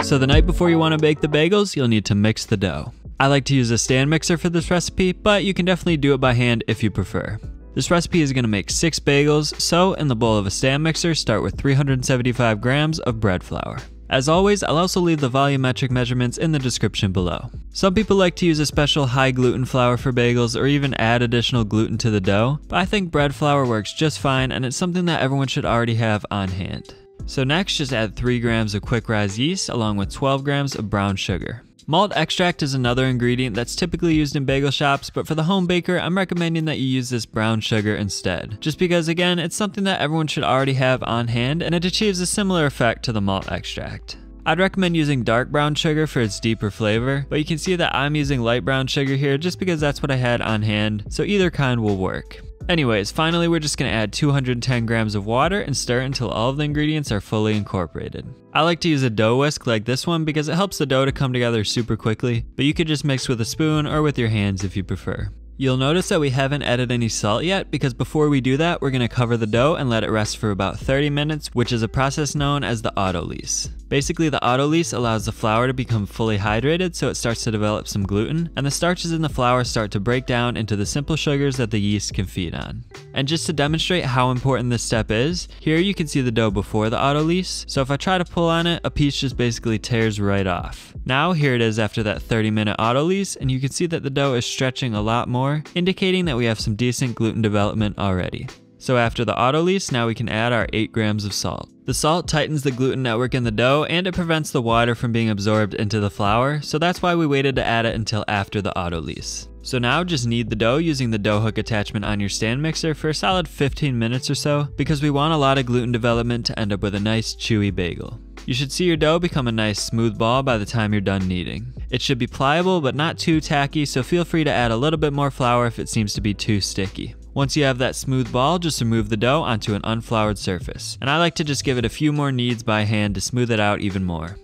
So the night before you want to bake the bagels, you'll need to mix the dough. I like to use a stand mixer for this recipe, but you can definitely do it by hand if you prefer. This recipe is going to make 6 bagels, so in the bowl of a stand mixer, start with 375 grams of bread flour. As always, I'll also leave the volumetric measurements in the description below. Some people like to use a special high gluten flour for bagels or even add additional gluten to the dough, but I think bread flour works just fine and it's something that everyone should already have on hand. So next, just add 3 grams of quick rise yeast along with 12 grams of brown sugar. Malt extract is another ingredient that's typically used in bagel shops, but for the home baker, I'm recommending that you use this brown sugar instead. Just because, again, it's something that everyone should already have on hand and it achieves a similar effect to the malt extract. I'd recommend using dark brown sugar for its deeper flavor, but you can see that I'm using light brown sugar here just because that's what I had on hand, so either kind will work. Anyways, finally we're just going to add 210 grams of water and stir until all of the ingredients are fully incorporated. I like to use a dough whisk like this one because it helps the dough to come together super quickly, but you could just mix with a spoon or with your hands if you prefer. You'll notice that we haven't added any salt yet because before we do that, we're going to cover the dough and let it rest for about 30 minutes, which is a process known as the autolyse. Basically, the autolyse allows the flour to become fully hydrated so it starts to develop some gluten, and the starches in the flour start to break down into the simple sugars that the yeast can feed on. And just to demonstrate how important this step is, here you can see the dough before the autolyse, so if I try to pull on it, a piece just basically tears right off. Now here it is after that 30-minute autolyse, and you can see that the dough is stretching a lot more, indicating that we have some decent gluten development already. So after the autolyse, now we can add our 8 grams of salt. The salt tightens the gluten network in the dough and it prevents the water from being absorbed into the flour, so that's why we waited to add it until after the autolyse. So now just knead the dough using the dough hook attachment on your stand mixer for a solid 15 minutes or so, because we want a lot of gluten development to end up with a nice chewy bagel. You should see your dough become a nice smooth ball by the time you're done kneading. It should be pliable but not too tacky, so feel free to add a little bit more flour if it seems to be too sticky. Once you have that smooth ball, just remove the dough onto an unfloured surface. And I like to just give it a few more kneads by hand to smooth it out even more.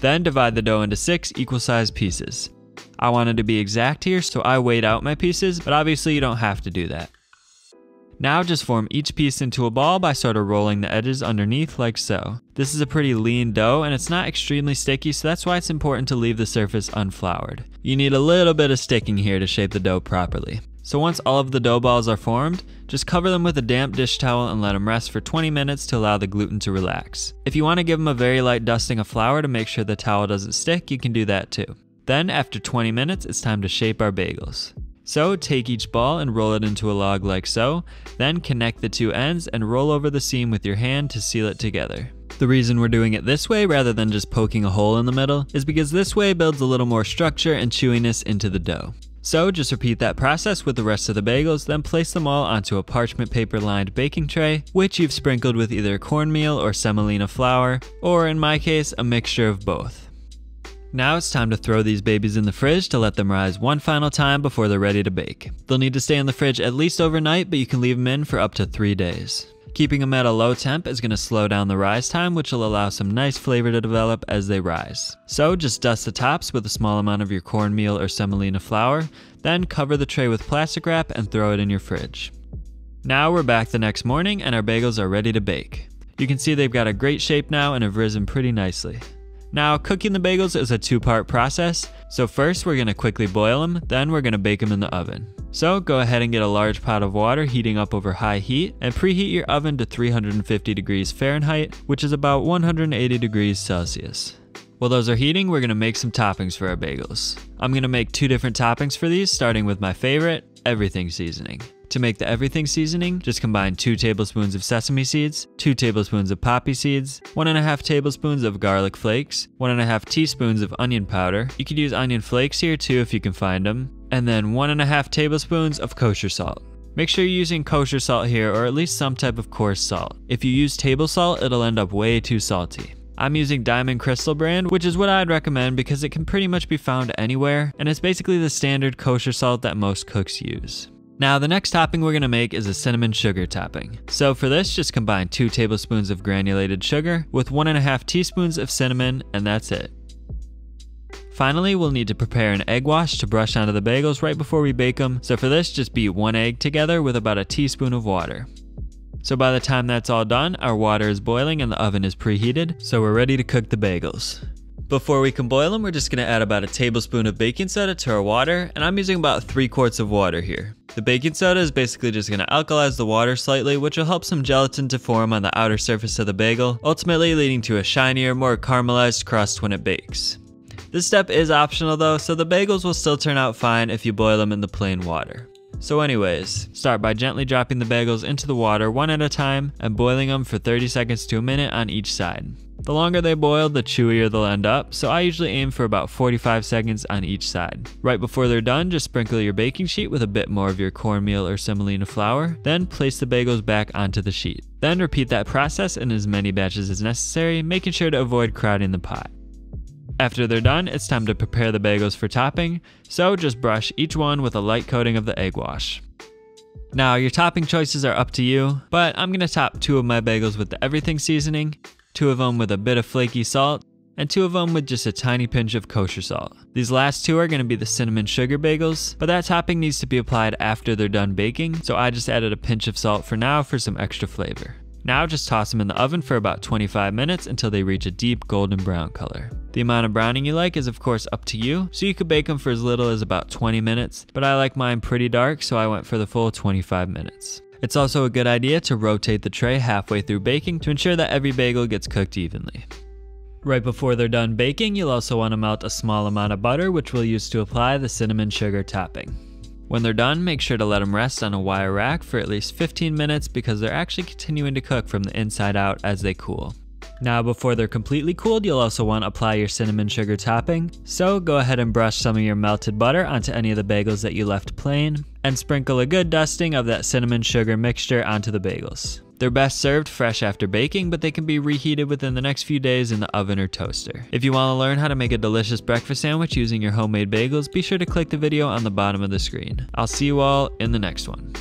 Then divide the dough into 6 equal-sized pieces. I wanted to be exact here, so I weighed out my pieces, but obviously you don't have to do that. Now just form each piece into a ball by sort of rolling the edges underneath like so. This is a pretty lean dough and it's not extremely sticky, so that's why it's important to leave the surface unfloured. You need a little bit of sticking here to shape the dough properly. So once all of the dough balls are formed, just cover them with a damp dish towel and let them rest for 20 minutes to allow the gluten to relax. If you want to give them a very light dusting of flour to make sure the towel doesn't stick, you can do that too. Then after 20 minutes, it's time to shape our bagels. So take each ball and roll it into a log like so, then connect the 2 ends and roll over the seam with your hand to seal it together. The reason we're doing it this way rather than just poking a hole in the middle is because this way builds a little more structure and chewiness into the dough. So just repeat that process with the rest of the bagels, then place them all onto a parchment paper lined baking tray, which you've sprinkled with either cornmeal or semolina flour, or in my case, a mixture of both. Now it's time to throw these babies in the fridge to let them rise one final time before they're ready to bake. They'll need to stay in the fridge at least overnight, but you can leave them in for up to 3 days. Keeping them at a low temp is going to slow down the rise time, which will allow some nice flavor to develop as they rise. So just dust the tops with a small amount of your cornmeal or semolina flour, then cover the tray with plastic wrap and throw it in your fridge. Now we're back the next morning and our bagels are ready to bake. You can see they've got a great shape now and have risen pretty nicely. Now, cooking the bagels is a 2-part process, so first we're going to quickly boil them, then we're going to bake them in the oven. So go ahead and get a large pot of water heating up over high heat, and preheat your oven to 350 degrees Fahrenheit, which is about 180 degrees Celsius. While those are heating, we're going to make some toppings for our bagels. I'm going to make 2 different toppings for these, starting with my favorite, everything seasoning. To make the everything seasoning, just combine 2 tablespoons of sesame seeds, 2 tablespoons of poppy seeds, 1.5 tablespoons of garlic flakes, 1.5 teaspoons of onion powder. You could use onion flakes here too if you can find them, and then 1.5 tablespoons of kosher salt. Make sure you're using kosher salt here, or at least some type of coarse salt. If you use table salt, it'll end up way too salty. I'm using Diamond Crystal brand, which is what I'd recommend because it can pretty much be found anywhere, and it's basically the standard kosher salt that most cooks use. Now the next topping we're going to make is a cinnamon sugar topping. So for this, just combine 2 tablespoons of granulated sugar with 1.5 teaspoons of cinnamon, and that's it. Finally, we'll need to prepare an egg wash to brush onto the bagels right before we bake them. So for this, just beat 1 egg together with about a teaspoon of water. So by the time that's all done, our water is boiling and the oven is preheated, so we're ready to cook the bagels. Before we can boil them, we're just going to add about a tablespoon of baking soda to our water, and I'm using about 3 quarts of water here. The baking soda is basically just going to alkalize the water slightly, which will help some gelatin to form on the outer surface of the bagel, ultimately leading to a shinier, more caramelized crust when it bakes. This step is optional though, so the bagels will still turn out fine if you boil them in the plain water. So anyways, start by gently dropping the bagels into the water one at a time and boiling them for 30 seconds to a minute on each side. The longer they boil, the chewier they'll end up, so I usually aim for about 45 seconds on each side. Right before they're done, just sprinkle your baking sheet with a bit more of your cornmeal or semolina flour, then place the bagels back onto the sheet. Then repeat that process in as many batches as necessary, making sure to avoid crowding the pot. After they're done, it's time to prepare the bagels for topping, so just brush each one with a light coating of the egg wash. Now your topping choices are up to you, but I'm going to top 2 of my bagels with the everything seasoning, 2 of them with a bit of flaky salt, and 2 of them with just a tiny pinch of kosher salt. These last 2 are going to be the cinnamon sugar bagels, but that topping needs to be applied after they're done baking, so I just added a pinch of salt for now for some extra flavor. Now just toss them in the oven for about 25 minutes until they reach a deep golden brown color. The amount of browning you like is of course up to you, so you could bake them for as little as about 20 minutes, but I like mine pretty dark, so I went for the full 25 minutes. It's also a good idea to rotate the tray halfway through baking to ensure that every bagel gets cooked evenly. Right before they're done baking, you'll also want to melt a small amount of butter, which we'll use to apply the cinnamon sugar topping. When they're done, make sure to let them rest on a wire rack for at least 15 minutes because they're actually continuing to cook from the inside out as they cool. Now before they're completely cooled, you'll also want to apply your cinnamon sugar topping, so go ahead and brush some of your melted butter onto any of the bagels that you left plain, and sprinkle a good dusting of that cinnamon sugar mixture onto the bagels. They're best served fresh after baking, but they can be reheated within the next few days in the oven or toaster. If you want to learn how to make a delicious breakfast sandwich using your homemade bagels, be sure to click the video on the bottom of the screen. I'll see you all in the next one.